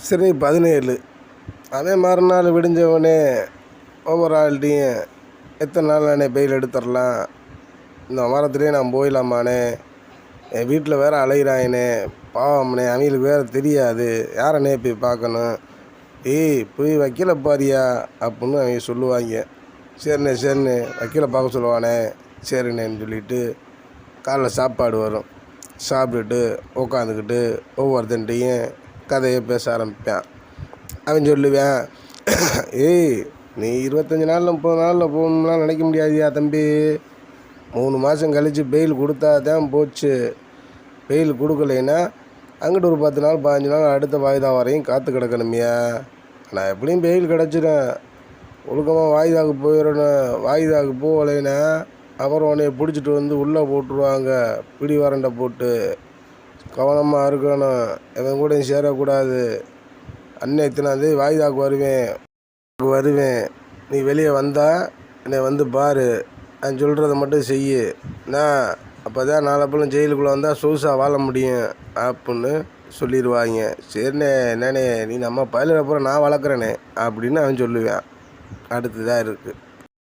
சரி 17 அதே மறுநாள் விடிஞ்சவொடனே ஒவ்வொரு ஆள்கிட்டையும் எத்தனை நாள் அண்ணே பெயில் எடுத்துடலாம், இந்த வாரத்துலேயே நான் போயிடலாமாண்ணே, என் வீட்டில் வேறு அலைகிறாங்கண்ணே, பாவம்ண்ணே, அவங்களுக்கு வேறு தெரியாது, யாரண்ணே போய் பார்க்கணும், போய் வக்கீலை பாரியா அப்புடின்னு அவங்க சொல்லுவாங்க. சரிண்ணே சரிண்ணே வக்கீலை பார்க்க சொல்லுவானே, சரிண்ணேன்னு சொல்லிவிட்டு காலைல சாப்பாடு வரும், சாப்பிட்டுட்டு உட்காந்துக்கிட்டு ஒவ்வொருத்தன்ட்டையும் கதையை பேச ஆரம்பிப்பேன். அவன் சொல்லுவேன், நீ 25 நாளில் 30 நாளில் போகணும்லாம் நினைக்க முடியாதியா தம்பி, 3 மாதம் கழித்து பெயில் கொடுத்தா தான் போச்சு. பெயில் கொடுக்கலைன்னா அங்கிட்டு ஒரு 10 நாள் 15 நாள் அடுத்த வாய்தா வரையும் காத்து கிடக்கணுமியா. நான் எப்படியும் பெயில் கிடச்சிடும், ஒழுக்கமாக வாய்தாவுக்கு போயிடணும். வாய்தாவுக்கு போகலைன்னா அப்புறம் உன்னைய பிடிச்சிட்டு வந்து உள்ளே போட்டுருவாங்க, பிடி வரண்டை போட்டு. கவனமாக இருக்கணும், எவன் கூட சேரக்கூடாது. அண்ணன் இத்தனாந்தேதி வாய்தாவுக்கு வருவேன், நீ வெளியே வந்தால் என்னை வந்து பாரு, நான் சொல்கிறத மட்டும் செய்யு, நான் அப்போ தான் நாளப்பெல்லாம் ஜெயிலுக்குள்ளே வந்தால் சொகுசாக வாழ முடியும் அப்புடின்னு சொல்லிடுவாங்க. சரிண்ணே என்னண்ணே, நீ நம்ம பயிலுக்கு அப்புறம் நான் வளர்க்குறேனே அப்படின்னு அவன் சொல்லுவேன். அடுத்ததாக இருக்குது.